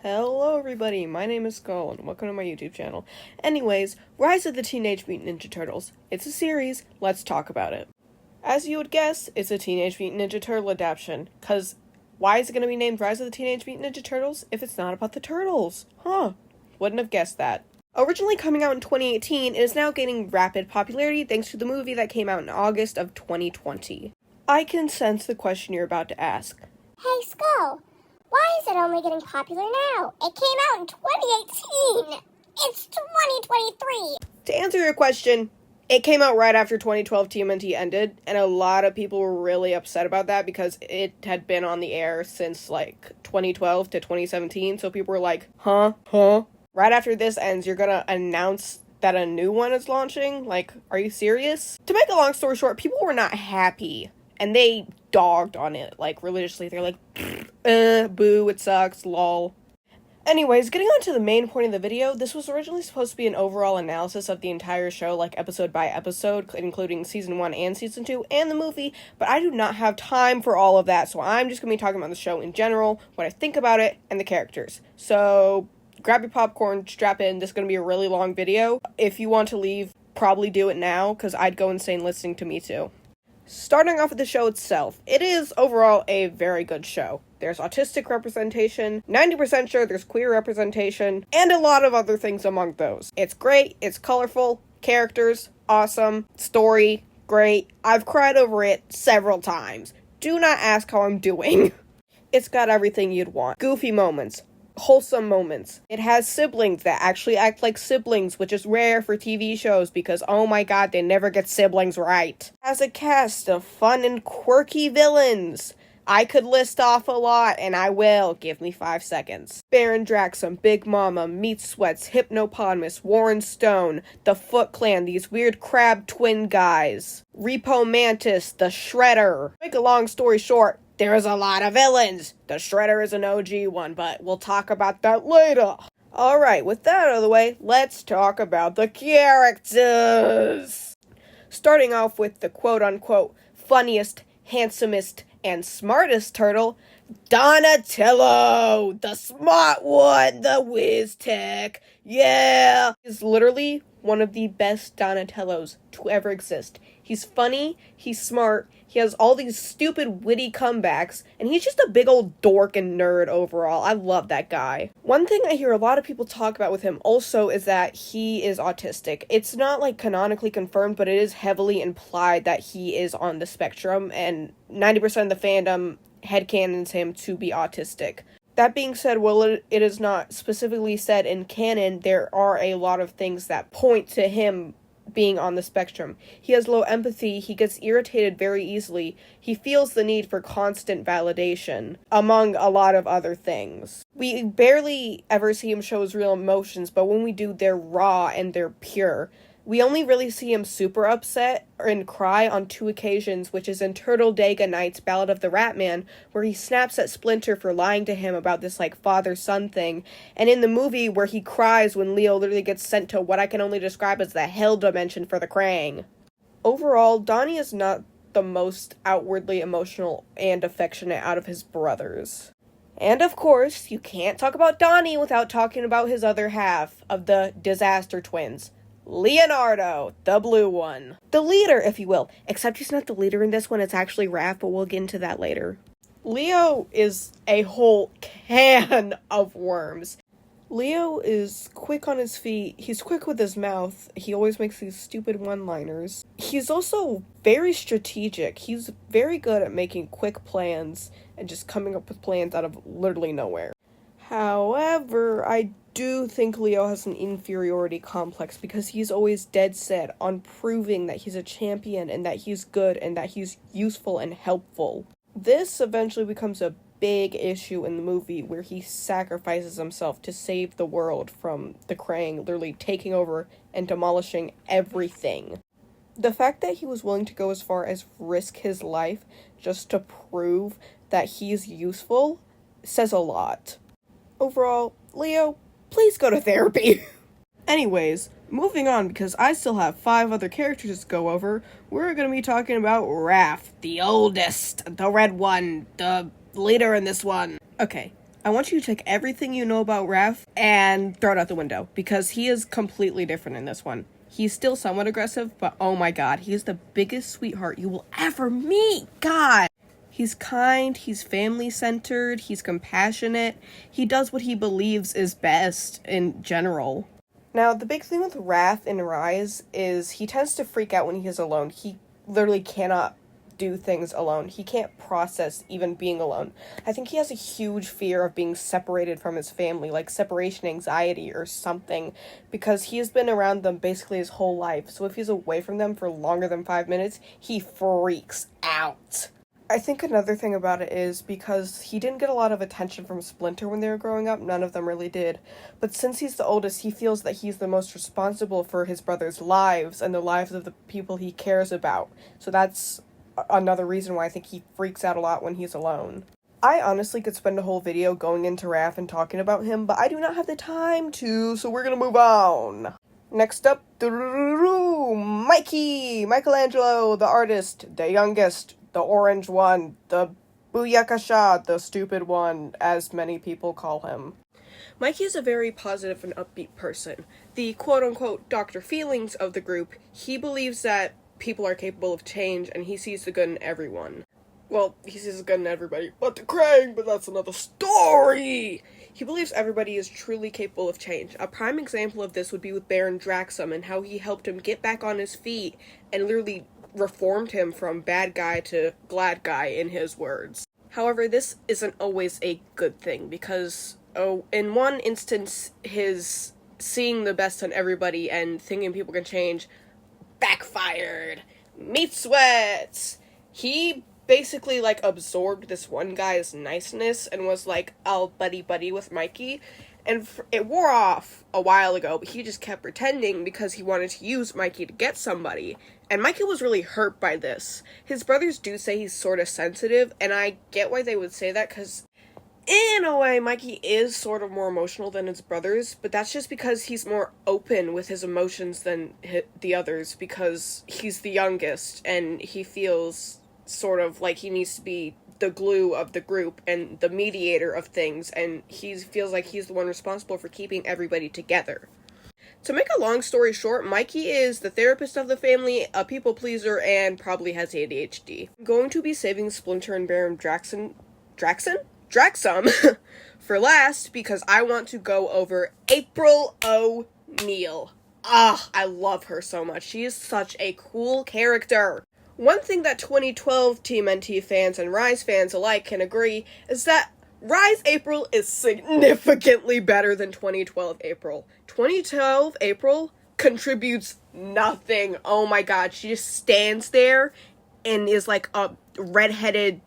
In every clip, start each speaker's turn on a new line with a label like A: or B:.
A: Hello everybody, my name is Skull, and welcome to my YouTube channel. Anyways, Rise of the Teenage Mutant Ninja Turtles. It's a series, let's talk about it. As you would guess, it's a Teenage Mutant Ninja Turtle adaptation, cause why is it gonna be named Rise of the Teenage Mutant Ninja Turtles if it's not about the turtles? Wouldn't have guessed that. Originally coming out in 2018, it is now gaining rapid popularity thanks to the movie that came out in August of 2020. I can sense the question you're about to ask.
B: Hey, Skull, why is it only getting popular now? It came out in 2018! It's 2023!
A: To answer your question, it came out right after 2012 TMNT ended, and a lot of people were really upset about that because it had been on the air since, 2012 to 2017, so people were like, huh? Right after this ends, you're gonna announce that a new one is launching? Are you serious? To make a long story short, people were not happy, and they dogged on it, religiously. They're like, boo, it sucks, lol. Anyways, getting on to the main point of the video, this was originally supposed to be an overall analysis of the entire show, episode by episode, including Season 1 and Season 2, and the movie, but I do not have time for all of that, so I'm just going to be talking about the show in general, what I think about it, and the characters. So, grab your popcorn, strap in, this is going to be a really long video. If you want to leave, probably do it now, because I'd go insane listening to me too. Starting off with the show itself, it is overall a very good show. There's autistic representation, 90% sure there's queer representation, and a lot of other things among those. It's great, it's colorful, characters, awesome, story, great. I've cried over it several times. Do not ask how I'm doing. It's got everything you'd want. Goofy moments. Wholesome moments. It has siblings that actually act like siblings, which is rare for TV shows because, oh my god, they never get siblings right. It has a cast of fun and quirky villains. I could list off a lot, and I will. Give me 5 seconds. Baron Draxum, Big Mama, Meat Sweats, Hypnopotamus, Warren Stone, the Foot Clan, these weird crab twin guys, Repo Mantis, the Shredder. Make a long story short, there's a lot of villains. The Shredder is an OG one, but we'll talk about that later. Alright, with that out of the way, let's talk about the characters. Starting off with the quote-unquote funniest, handsomest, and smartest turtle, Donatello, the smart one, the whiz tech, yeah! He's literally one of the best Donatellos to ever exist. He's funny, he's smart, he has all these stupid witty comebacks, and he's just a big old dork and nerd overall. I love that guy. One thing I hear a lot of people talk about with him also is that he is autistic. It's not canonically confirmed, but it is heavily implied that he is on the spectrum, and 90% of the fandom headcanons him to be autistic. That being said, while it is not specifically said in canon, there are a lot of things that point to him being on the spectrum. He has low empathy, he gets irritated very easily, he feels the need for constant validation, among a lot of other things. We barely ever see him show his real emotions, but when we do, they're raw and they're pure. We only really see him super upset and cry on 2 occasions, which is in Turtle Dega Night's Ballad of the Ratman, where he snaps at Splinter for lying to him about this, father-son thing, and in the movie where he cries when Leo literally gets sent to what I can only describe as the hell dimension for the Krang. Overall, Donnie is not the most outwardly emotional and affectionate out of his brothers. And of course, you can't talk about Donnie without talking about his other half of the Disaster Twins. Leonardo, the blue one. The leader, if you will. Except he's not the leader in this one, it's actually Raph, but we'll get into that later. Leo is a whole can of worms. Leo is quick on his feet, he's quick with his mouth, he always makes these stupid one-liners. He's also very strategic, he's very good at making quick plans and just coming up with plans out of literally nowhere. However, I do think Leo has an inferiority complex because he's always dead set on proving that he's a champion and that he's good and that he's useful and helpful. This eventually becomes a big issue in the movie where he sacrifices himself to save the world from the Krang literally taking over and demolishing everything. The fact that he was willing to go as far as risk his life just to prove that he's useful says a lot. Overall, Leo, please go to therapy. Anyways, moving on because I still have 5 other characters to go over, we're going to be talking about Raph, the oldest, the red one, the leader in this one. Okay, I want you to take everything you know about Raph and throw it out the window, because he is completely different in this one. He's still somewhat aggressive, but oh my god, he is the biggest sweetheart you will ever meet. God! He's kind, he's family-centered, he's compassionate, he does what he believes is best in general. Now, the big thing with Wrath and Rise is he tends to freak out when he's alone. He literally cannot do things alone. He can't process even being alone. I think he has a huge fear of being separated from his family, like separation anxiety or something, because he has been around them basically his whole life. So if he's away from them for longer than 5 minutes, he freaks out. I think another thing about it is because he didn't get a lot of attention from Splinter when they were growing up. None of them really did. But since he's the oldest, he feels that he's the most responsible for his brother's lives and the lives of the people he cares about. So that's another reason why I think he freaks out a lot when he's alone. I honestly could spend a whole video going into Raph and talking about him, but I do not have the time to, so we're gonna move on. Next up, Mikey! Michelangelo, the artist, the youngest, the orange one, the Booyakasha, the stupid one, as many people call him. Mikey is a very positive and upbeat person. The quote-unquote Dr. Feelings of the group, he believes that people are capable of change, and he sees the good in everyone. Well, he sees the good in everybody, but the Krang, but that's another story! He believes everybody is truly capable of change. A prime example of this would be with Baron Draxum, and how he helped him get back on his feet, and literally reformed him from bad guy to glad guy, in his words. However, this isn't always a good thing, because, in one instance, his seeing the best in everybody and thinking people can change backfired. Meat sweats. He basically, absorbed this one guy's niceness and was like, I'll buddy with Mikey. And it wore off a while ago, but he just kept pretending because he wanted to use Mikey to get somebody. And Mikey was really hurt by this. His brothers do say he's sort of sensitive, and I get why they would say that, because in a way, Mikey is sort of more emotional than his brothers, but that's just because he's more open with his emotions than the others, because he's the youngest, and he feels sort of like he needs to be the glue of the group and the mediator of things, and he feels like he's the one responsible for keeping everybody together. To make a long story short, Mikey is the therapist of the family, a people pleaser, and probably has ADHD. I'm going to be saving Splinter and Baron Draxum for last, because I want to go over April O'Neil. I love her so much. She is such a cool character. One thing that 2012 TMNT fans and Rise fans alike can agree is that Rise April is significantly better than 2012 April. 2012 April contributes nothing. Oh my god, she just stands there and is like a redheaded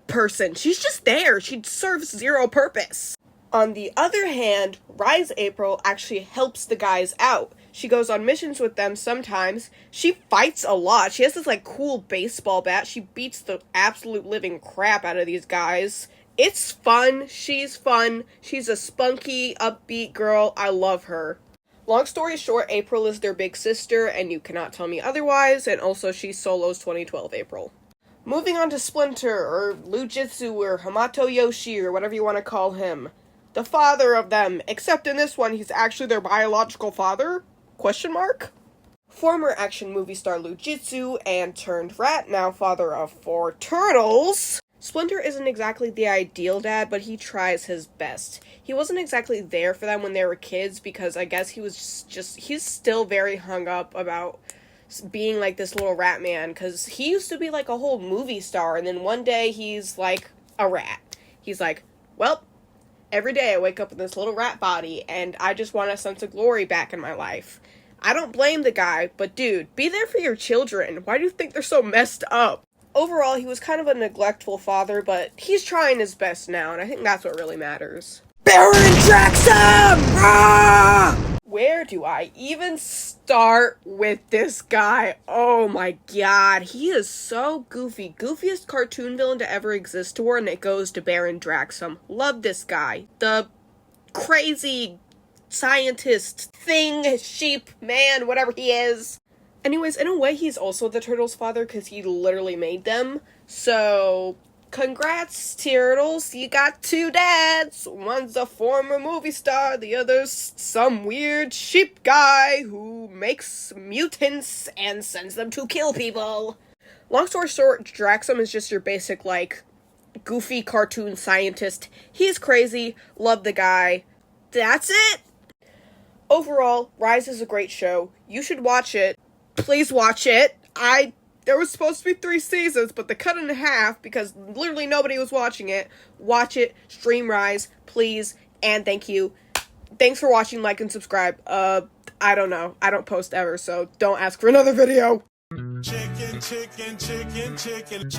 A: person. She's just there. She serves zero purpose. On the other hand, Rise April actually helps the guys out. She goes on missions with them sometimes. She fights a lot. She has this cool baseball bat. She beats the absolute living crap out of these guys. It's fun. She's fun. She's a spunky, upbeat girl. I love her. Long story short, April is their big sister, and you cannot tell me otherwise, and also she solos 2012 April. Moving on to Splinter, or Lujitsu, or Hamato Yoshi, or whatever you want to call him. The father of them, except in this one, he's actually their biological father? ? Former action movie star Lujitsu and turned rat, now father of 4 turtles. Splinter isn't exactly the ideal dad, but he tries his best. He wasn't exactly there for them when they were kids, because I guess he was he's still very hung up about being like this little rat man, because he used to be like a whole movie star, and then one day he's like a rat. He's like, well, every day I wake up in this little rat body, and I just want a sense of glory back in my life. I don't blame the guy, but dude, be there for your children. Why do you think they're so messed up? Overall, he was kind of a neglectful father, but he's trying his best now, and I think that's what really matters. Baron Draxum! Ah! Where do I even start with this guy? Oh my god, he is so goofy. Goofiest cartoon villain to ever exist to her, and it goes to Baron Draxum. Love this guy. The crazy scientist thing, sheep, man, whatever he is. Anyways, in a way, he's also the turtles' father, because he literally made them. So, Congrats, Turtles, you got two dads. One's a former movie star, the other's some weird sheep guy who makes mutants and sends them to kill people. Long story short, Draxum is just your basic, like, goofy cartoon scientist. He's crazy, love the guy. That's it! Overall, Rise is a great show. You should watch it. Please watch it. There was supposed to be 3 seasons, but they cut it in half because literally nobody was watching it. Watch it, stream Rise, please, and thank you. Thanks for watching, like, and subscribe. I don't know. I don't post ever, so don't ask for another video. Chicken, chicken, chicken, chicken, chicken.